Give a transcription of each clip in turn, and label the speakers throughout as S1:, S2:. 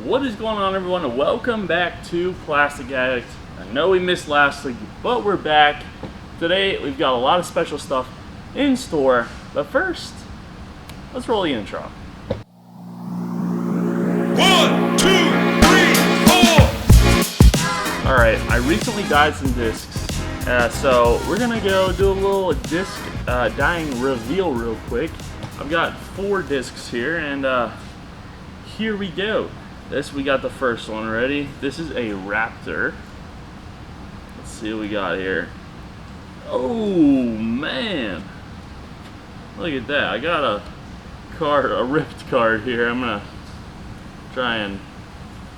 S1: What is going on, everyone, and welcome back to Plastic Addict. I know we missed last week, but we're back. Today we've got a lot of special stuff in store, but first, let's roll the intro.
S2: 1, 2, 3, 4.
S1: Alright, I recently dyed some discs, so we're gonna go do a little disc dyeing reveal real quick. I've got 4 discs here, and here we go. We got the first one ready. This is a Raptor. Let's see what we got here. Oh man, look at that. I got a ripped card here. I'm gonna try and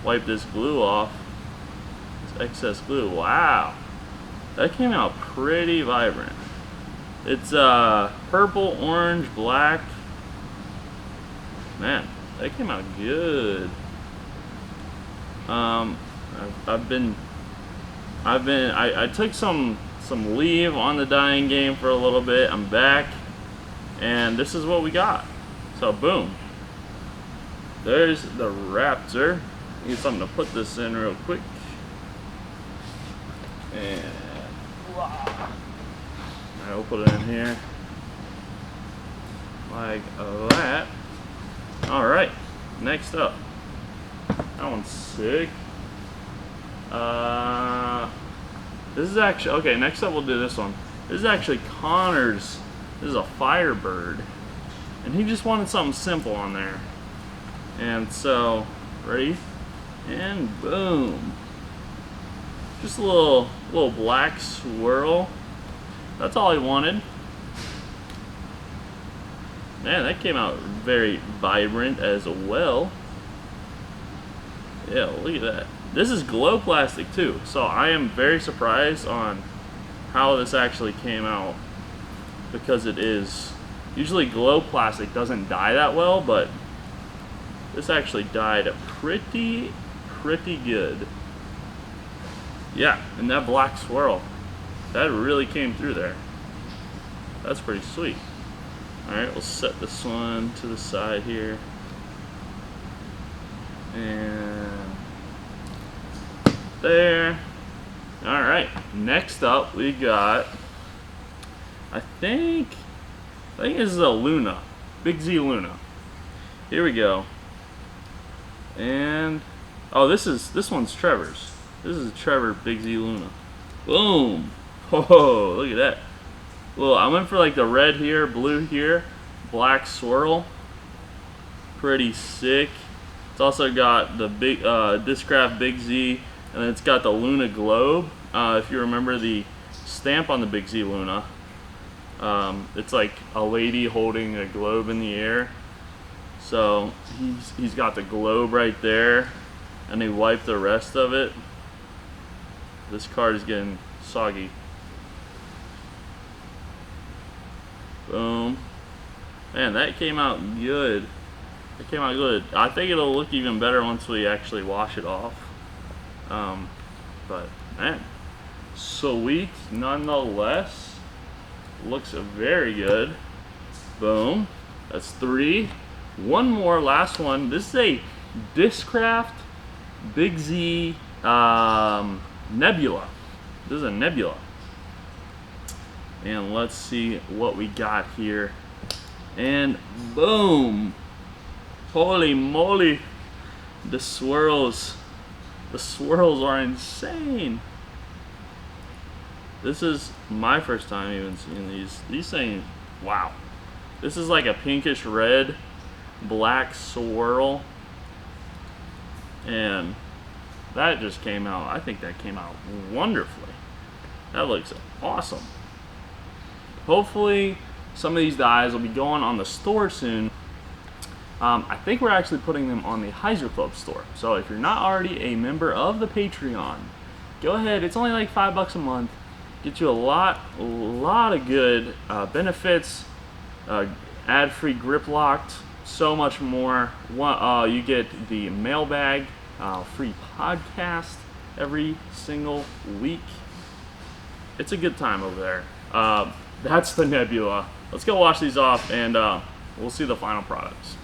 S1: wipe this glue off, this excess glue. Wow, that came out pretty vibrant. It's purple, orange, black. Man, that came out good. I took some leave on the dyeing game for a little bit. I'm back, and this is what we got. So boom, there's the Raptor. Need something to put this in real quick, and I'll put it in here like that. All right, next up. That one's sick. This is actually, okay, next up we'll do this one. This is actually Connor's. This is a Firebird. And he just wanted something simple on there. And so, ready? And boom. Just a little black swirl. That's all he wanted. Man, that came out very vibrant as well. Yeah, look at that. This is glow plastic too, so I am very surprised on how this actually came out, because it is usually glow plastic doesn't dye that well, but this actually dyed pretty good. Yeah, and that black swirl, that really came through there. That's pretty sweet. Alright, we'll set this one to the side here. And there. Alright, next up we got, I think this is a Luna, Big Z Luna. Here we go. And oh, this one's Trevor's. This is Trevor Big Z Luna. Boom. Oh, look at that. Well, I went for like the red here, blue here, black swirl. Pretty sick. It's also got the big Discraft Big Z, and then it's got the Luna globe. If you remember the stamp on the Big Z Luna, it's like a lady holding a globe in the air. So he's got the globe right there, and he wiped the rest of it. This card is getting soggy. Boom. Man, that came out good. It came out good. I think it'll look even better once we actually wash it off. But man, sweet nonetheless. Looks very good. Boom. That's 3. One more, last one. This is a Discraft Big Z Nebula. This is a Nebula. And let's see what we got here. And boom. Holy moly, the swirls are insane. This is my first time even seeing these. These things, wow. This is like a pinkish red, black swirl. And that just came out, I think that came out wonderfully. That looks awesome. Hopefully some of these dyes will be going on the store soon. I think we're actually putting them on the Heiser Club store. So if you're not already a member of the Patreon, go ahead. It's only like $5 a month. Get you a lot of good benefits. Ad-free grip locked. So much more. You get the mailbag, free podcast every single week. It's a good time over there. That's the Nebula. Let's go wash these off, and we'll see the final products.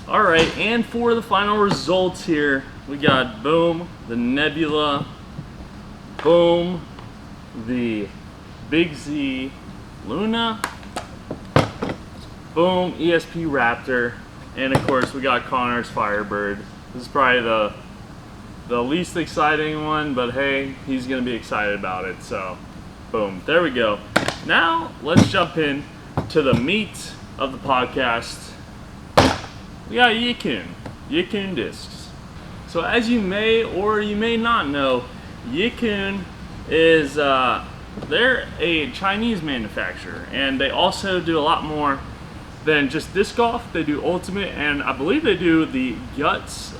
S1: All right, and for the final results here, we got boom, the Nebula, boom, the Big Z Luna, boom, ESP Raptor, and of course we got Connor's Firebird. This is probably the least exciting one, but hey, he's gonna be excited about it, so boom, there we go. Now let's jump in to the meat of the podcast. We got Yakun discs. So as you may or you may not know, Yakun is they're a Chinese manufacturer, and they also do a lot more than just disc golf. They do ultimate, and I believe they do the Guts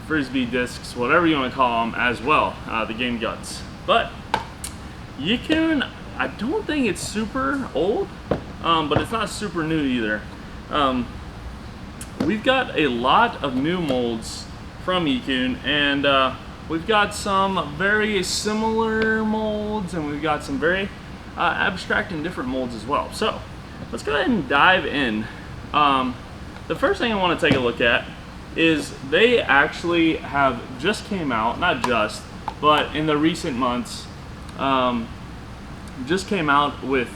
S1: frisbee discs, whatever you want to call them, as well. The game Guts. But Yakun, I don't think it's super old, but it's not super new either. We've got a lot of new molds from Yakun, and we've got some very similar molds, and we've got some very abstract and different molds as well. So let's go ahead and dive in. The first thing I want to take a look at is they actually have just came out, not just, but in the recent months, just came out with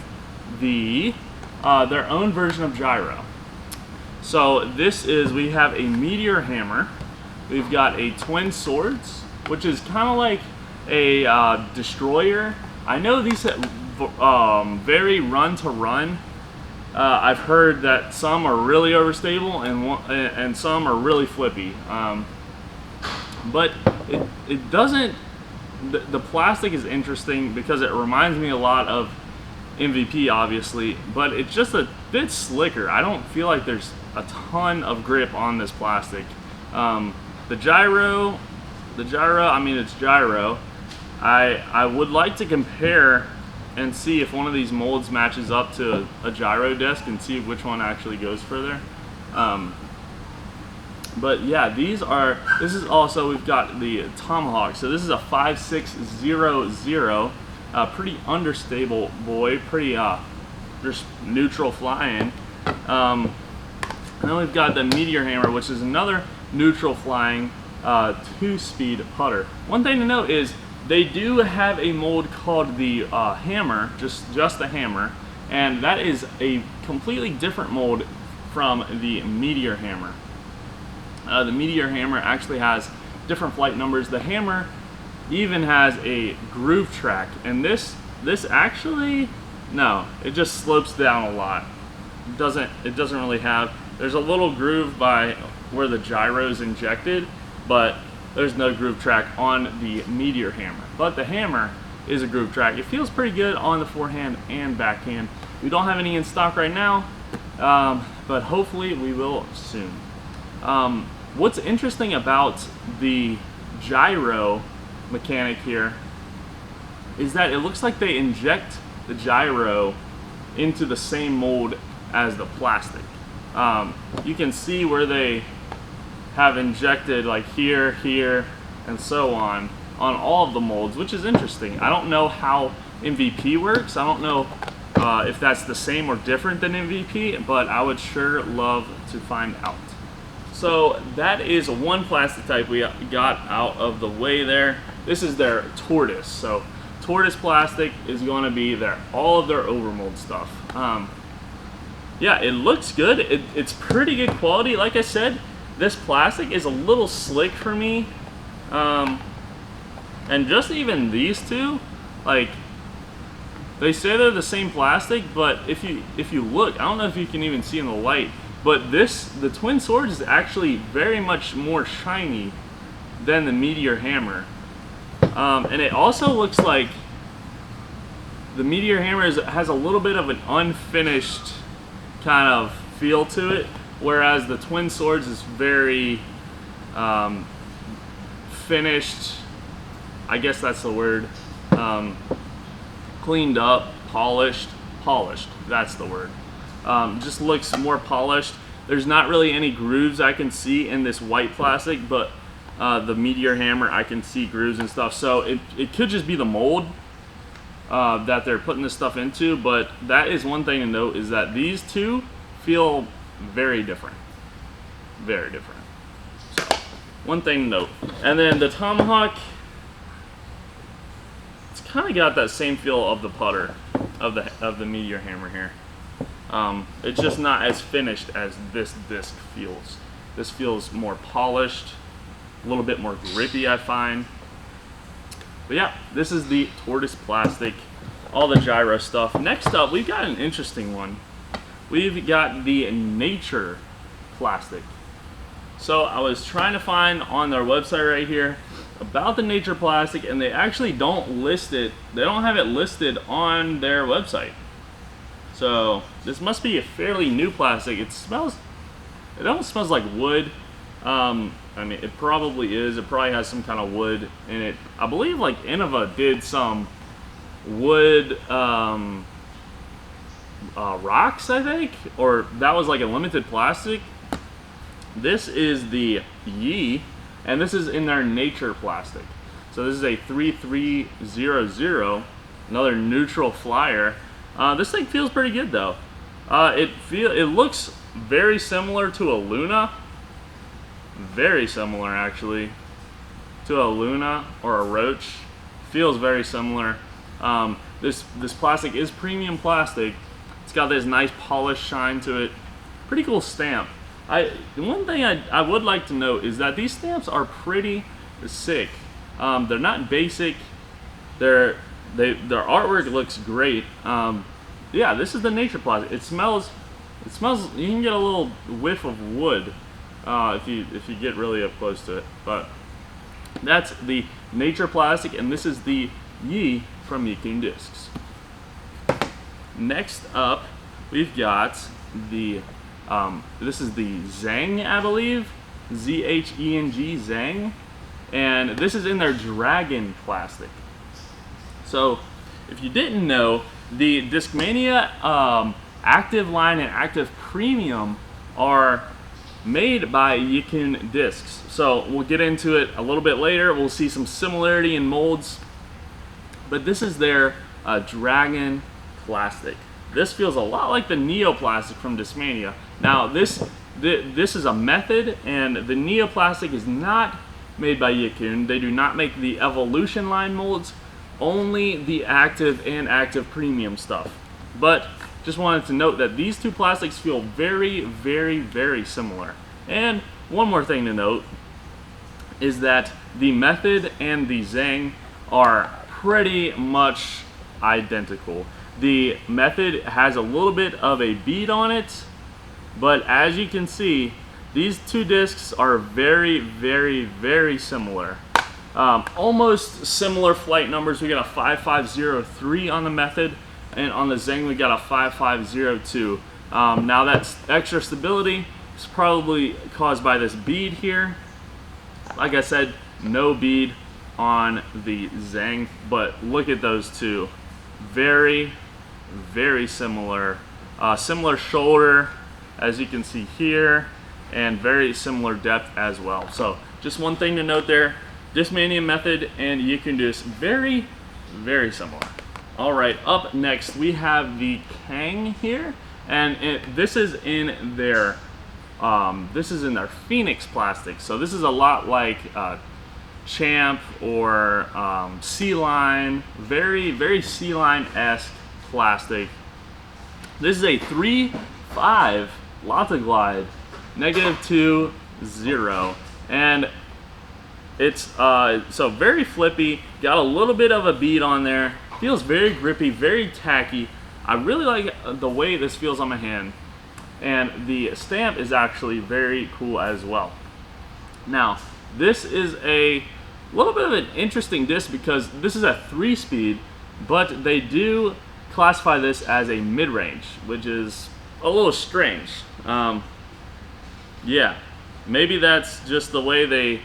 S1: the their own version of Gyro. So this is, we have a Meteor Hammer, we've got a Twin Swords, which is kind of like a destroyer. I know these vary run to run. I've heard that some are really overstable and some are really flippy. But it doesn't, the plastic is interesting because it reminds me a lot of MVP, obviously, but it's just a bit slicker. I don't feel like there's a ton of grip on this plastic. The gyro, I mean, it's Gyro. I would like to compare and see if one of these molds matches up to a Gyro disc and see which one actually goes further. But yeah, this is also, we've got the Tomahawk. So this is a 5600, pretty understable boy, pretty just neutral flying. And then we've got the Meteor Hammer, which is another neutral flying 2-speed putter. One thing to note is they do have a mold called the Hammer, just the Hammer, and that is a completely different mold from the Meteor Hammer. The Meteor Hammer actually has different flight numbers. The Hammer even has a groove track, and this actually, no, it just slopes down a lot. It doesn't really have, there's a little groove by where the gyro is injected, but there's no groove track on the Meteor Hammer. But the Hammer is a groove track. It feels pretty good on the forehand and backhand. We don't have any in stock right now, but hopefully we will soon. What's interesting about the gyro mechanic here is that it looks like they inject the gyro into the same mold as the plastic. You can see where they have injected, like here, and so on all of the molds, which is interesting. I don't know how MVP works. I don't know if that's the same or different than MVP, but I would sure love to find out. So that is one plastic type we got out of the way there. This is their Tortoise. So Tortoise plastic is going to be all of their overmold stuff. Yeah, it looks good. It's pretty good quality. Like I said, this plastic is a little slick for me. And just even these two, like, they say they're the same plastic, but if you look, I don't know if you can even see in the light, but the Twin Swords is actually very much more shiny than the Meteor Hammer. And it also looks like the Meteor Hammer has a little bit of an unfinished kind of feel to it, whereas the Twin Swords is very finished, I guess that's the word, cleaned up, polished, that's the word. Just looks more polished. There's not really any grooves I can see in this white plastic, but the Meteor Hammer, I can see grooves and stuff. So it could just be the mold that they're putting this stuff into, but that is one thing to note, is that these two feel very different. very different. So, one thing to note. And then the Tomahawk, it's kind of got that same feel of the putter, of the Meteor Hammer here. It's just not as finished as this disc feels. This feels more polished, a little bit more grippy, I find. But yeah, this is the Tortoise plastic, all the gyro stuff. Next up, we've got an interesting one. We've got the Nature plastic. So I was trying to find on their website right here about the Nature plastic, and they actually don't list it. They don't have it listed on their website. So this must be a fairly new plastic. It almost smells like wood. I mean, it probably is. It probably has some kind of wood in it. I believe like Innova did some wood rocks, I think, or that was like a limited plastic. This is the Yi, and this is in their Nature plastic. So this is a 3300, another neutral flyer. This thing feels pretty good though. It looks very similar to a Luna. Very similar actually to a Luna or a Roach. Feels very similar. This plastic is premium plastic. It's got this nice polished shine to it. Pretty cool stamp. One thing I would like to note is that these stamps are pretty sick. They're not basic. Their artwork looks great. Yeah, this is the Nature plastic. It smells. You can get a little whiff of wood if you get really up close to it. But that's the Nature plastic, and this is the Yi from Yakun Discs. Next up, we've got the this is the Zhang, I believe, Zheng, Zhang, and this is in their Dragon plastic. So, if you didn't know, the Discmania Active line and Active Premium are made by Yakun Discs. So we'll get into it a little bit later. We'll see some similarity in molds, but this is their Dragon plastic. This feels a lot like the Neo plastic from Discmania. Now this is a method, and the Neo plastic is not made by Yakun. They do not make the Evolution line molds, only the Active and Active Premium stuff. But just wanted to note that these two plastics feel very, very, very similar. And one more thing to note is that the Method and the Zhang are pretty much identical. The Method has a little bit of a bead on it, but as you can see, these two discs are very, very, very similar. Almost similar flight numbers. We got a 5503 on the Method, and on the Zhang we got a 5502. Now that's extra stability. It's probably caused by this bead here. Like I said, no bead on the Zhang, but look at those two. Very, very similar. Similar shoulder, as you can see here, and very similar depth as well. So just one thing to note there. Discmania Method and Yakun Discs, very, very similar. All right, up next we have the Kang here, and this is in their Phoenix plastic. So this is a lot like Champ or Sea Line, very, very Sea Line-esque plastic. This is a 3.5 Lata Glide, -2.0, and it's so very flippy. Got a little bit of a bead on there. Feels very grippy, very tacky. I really like the way this feels on my hand, and the stamp is actually very cool as well. Now, this is a little bit of an interesting disc because this is a 3-speed, but they do classify this as a mid-range, which is a little strange. Yeah, maybe that's just the way they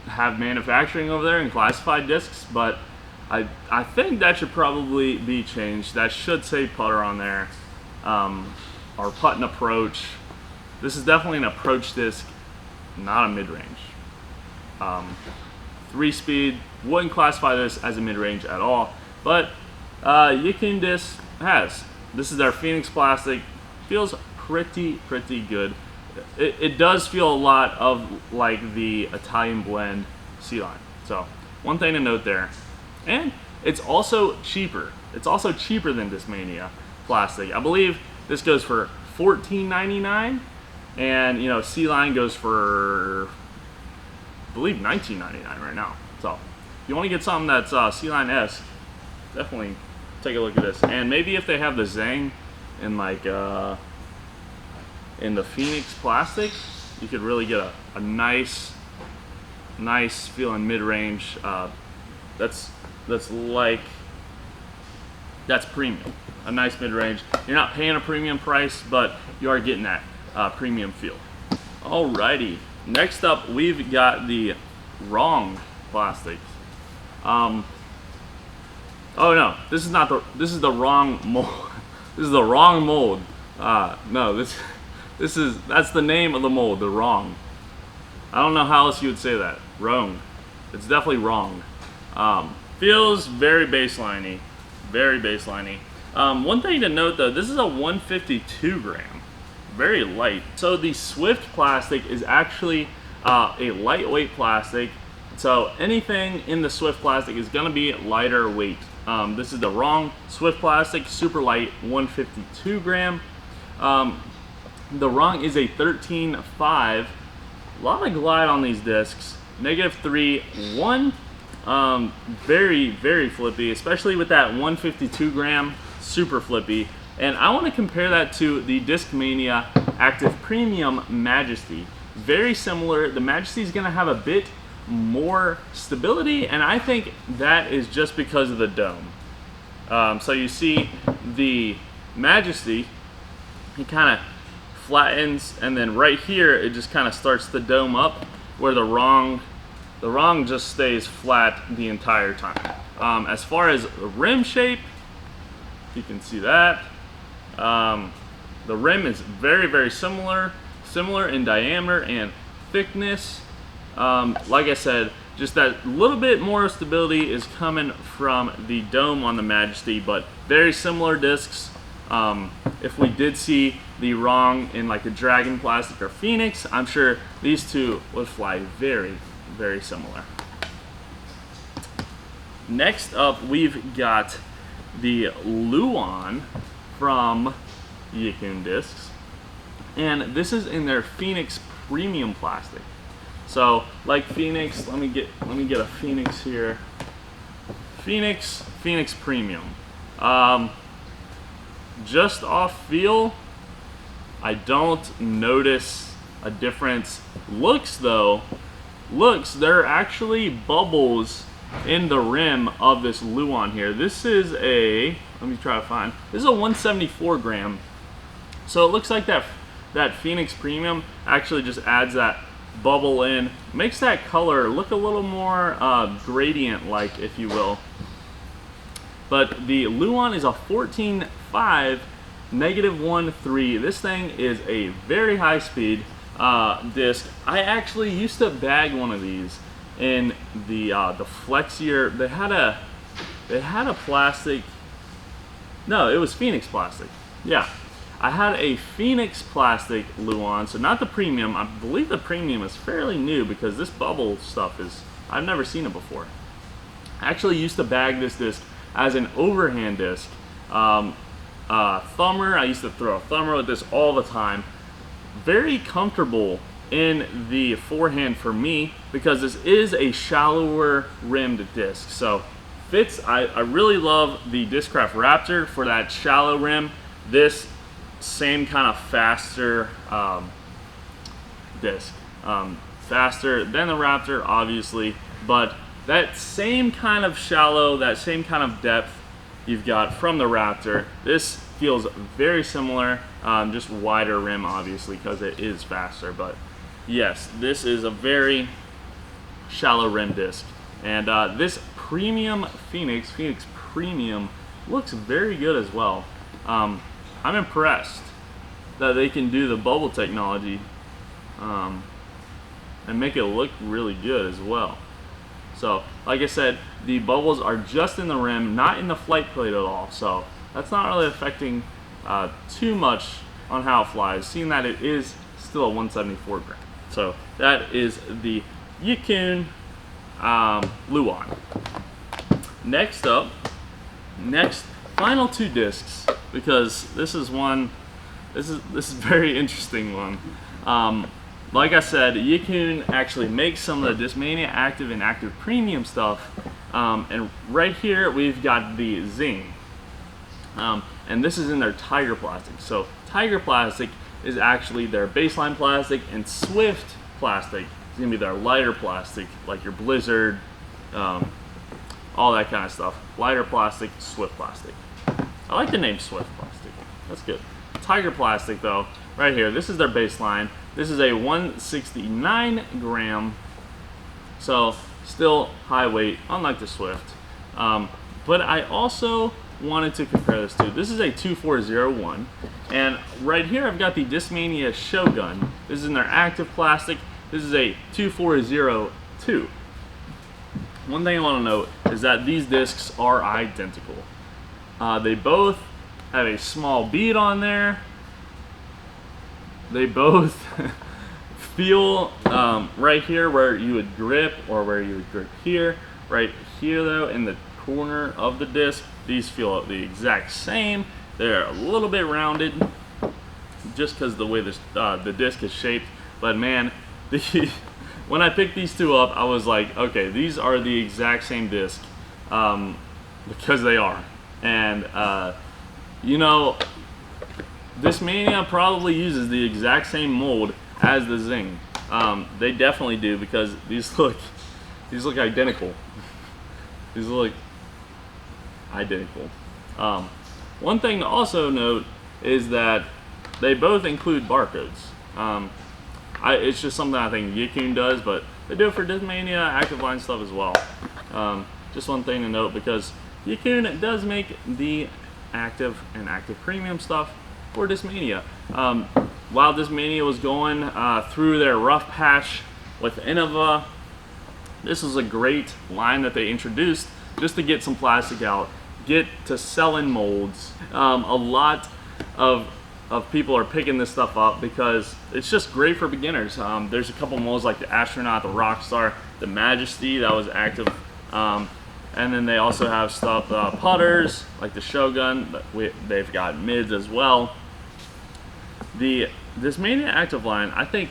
S1: have manufacturing over there and classified discs, but I think that should probably be changed. That should say putter on there, or putt and approach. This is definitely an approach disc, not a mid-range. 3-speed, wouldn't classify this as a mid-range at all, but Yakun Disc has. This is their Phoenix plastic. Feels pretty good. it does feel a lot of like the Italian blend sea line. So one thing to note there. And it's also cheaper. It's also cheaper than Discmania plastic. I believe this goes for $14.99, and you know, sea line goes for, I believe, $19.99 right now. So if you want to get something that's sea line-esque, definitely take a look at this. And maybe if they have the Zhang in like in the Phoenix plastic, you could really get a nice feeling mid-range. That's premium. A nice mid-range. You're not paying a premium price, but you are getting that premium feel. Alrighty. Next up, we've got the wrong plastics. Oh no, this is not the. This is the wrong mold. This is the wrong mold. No, that's the name of the mold. The wrong. I don't know how else you would say that. Wrong. It's definitely wrong. Feels very baseline-y. Very baseline-y. One thing to note though, this is a 152 gram. Very light. So the Swift plastic is actually a lightweight plastic. So anything in the Swift plastic is going to be lighter weight. This is the wrong Swift plastic, super light, 152 gram. The wrong is a 13.5. A lot of glide on these discs. -3, 1. Very, very flippy, especially with that 152 gram, super flippy. And I want to compare that to the Discmania Active Premium Majesty. Very similar. The Majesty is going to have a bit more stability, and I think that is just because of the dome. So you see the Majesty, it kind of flattens, and then right here it just kind of starts to dome up, where the wrong just stays flat the entire time. As far as the rim shape, you can see that the rim is very, very similar in diameter and thickness. Like I said, just that little bit more stability is coming from the dome on the Majesty, but very similar discs. If we did see the wrong in like a Dragon plastic or Phoenix, I'm sure these two would fly very, very similar. Next up, we've got the Luan from Yakun discs, and this is in their Phoenix Premium plastic. So, like Phoenix, let me get a Phoenix here. Phoenix Premium. Just off feel, I don't notice a difference. Looks though, there are actually bubbles in the rim of this Luan here. This is a, let me try to find, this is a 174 gram. So it looks like that Phoenix Premium actually just adds that bubble in, makes that color look a little more gradient-like, if you will. But the Luan is a 14.5, -1.3. This thing is a very high speed disc. I actually used to bag one of these in the Flexier. They had a plastic. No, it was Phoenix plastic. Yeah, I had a Phoenix plastic Luan, so not the premium. I believe the premium is fairly new because this bubble stuff is, I've never seen it before. I actually used to bag this disc as an overhand disc. Thumber, I used to throw a thumber with this all the time. Very comfortable in the forehand for me because this is a shallower rimmed disc. So fits, I really love the Discraft Raptor for that shallow rim. This same kind of faster disc. Faster than the Raptor, obviously, but that same kind of shallow, that same kind of depth you've got from the Raptor. This feels very similar, just wider rim, obviously, because it is faster. But yes, this is a very shallow rim disc. And this premium Phoenix Premium, looks very good as well. I'm impressed that they can do the bubble technology and make it look really good as well. So, like I said, the bubbles are just in the rim, not in the flight plate at all. So that's not really affecting too much on how it flies, seeing that it is still a 174 gram. So that is the Yakun Luan. Next up, final 2 discs, because this is a very interesting one. Like I said, Yakun actually makes some of the Discmania Active and Active Premium stuff, and right here we've got the Zhang, and this is in their Tiger plastic. So Tiger plastic is actually their baseline plastic, and Swift plastic is gonna be their lighter plastic, like your Blizzard, all that kind of stuff. Lighter plastic, Swift plastic. I like the name Swift plastic. That's good. Tiger plastic though, right here, this is their baseline. This is a 169 gram, so still high weight, unlike the Swift. But I also wanted to compare this to. This is a 2401, and right here I've got the Discmania Shogun. This is in their active plastic. This is a 2402. One thing I want to note is that these discs are identical. They both have a small bead on there. They both feel right here where you would grip, or where you would grip here. Right here though, in the corner of the disc, these feel the exact same. They're a little bit rounded just because the way this, the disc is shaped. But man, when I picked these two up, I was like, okay, these are the exact same disc, because they are. And you know, Discmania probably uses the exact same mold as the Zhang. They definitely do, because these look identical. These look identical. One thing to also note is that they both include barcodes. It's just something I think Yakun does, but they do it for Discmania Active line stuff as well. Just one thing to note, because Yakun does make the Active and Active Premium stuff for Discmania. While Discmania was going through their rough patch with Innova, this was a great line that they introduced just to get some plastic out, get to selling molds. A lot of people are picking this stuff up because it's just great for beginners. There's a couple molds like the Astronaut, the Rockstar, the Majesty that was active, and then they also have stuff, putters like the Shogun. They've got mids as well. The Discmania Active line, I think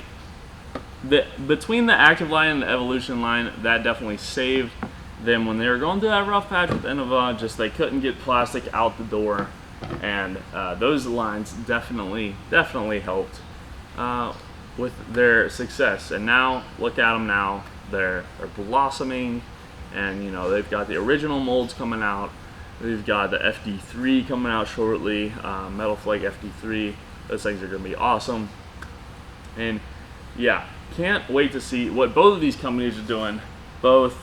S1: between the Active line and the Evolution line, that definitely saved them when they were going through that rough patch with Innova. Just they couldn't get plastic out the door, and those lines definitely helped with their success. And now look at them now, they're blossoming, and you know, they've got the original molds coming out. They've got the FD3 coming out shortly, Metal Flake FD3. Those things are going to be awesome. And yeah, can't wait to see what both of these companies are doing, both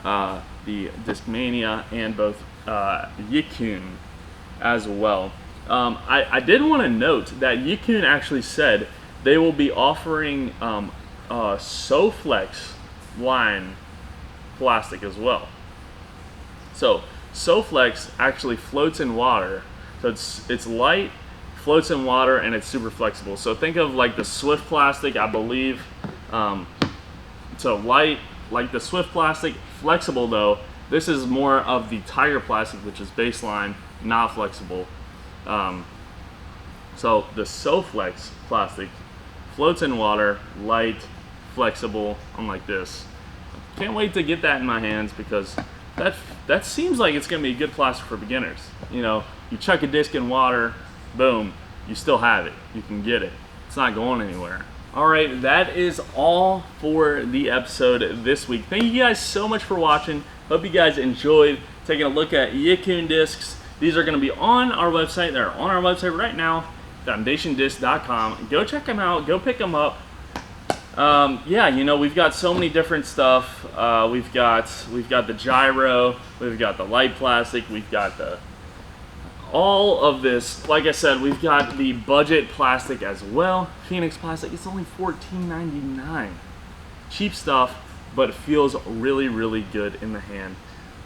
S1: the Discmania and both Yakun as well. I did want to note that Yakun actually said they will be offering Soflex line plastic as well. So Soflex actually floats in water, so it's light, floats in water, and it's super flexible. So think of like the Swift plastic, I believe. So light like the Swift plastic, flexible though. This is more of the Tiger plastic, which is baseline, not flexible. So the Soflex plastic floats in water, light, flexible, unlike this. Can't wait to get that in my hands, because that seems like it's gonna be a good plastic for beginners. You know, you chuck a disc in water, boom, you still have it. You can get it. It's not going anywhere. All right, that is all for the episode this week. Thank you guys so much for watching. Hope you guys enjoyed taking a look at Yakun discs. These are going to be on our website. They're on our website right now, foundationdisc.com. Go check them out. Go pick them up. Yeah, you know, we've got so many different stuff. We've got the Gyro. We've got the light plastic. We've got all of this. Like I said, we've got the budget plastic as well. Phoenix plastic. It's only $14.99. Cheap stuff, but it feels really, really good in the hand.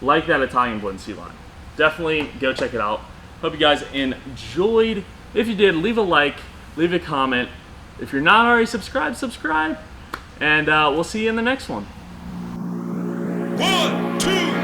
S1: Like that Italian blend C line. Definitely go check it out. Hope you guys enjoyed. If you did, leave a like, leave a comment. If you're not already subscribed, subscribe. And we'll see you in the next one.
S2: 1, 2,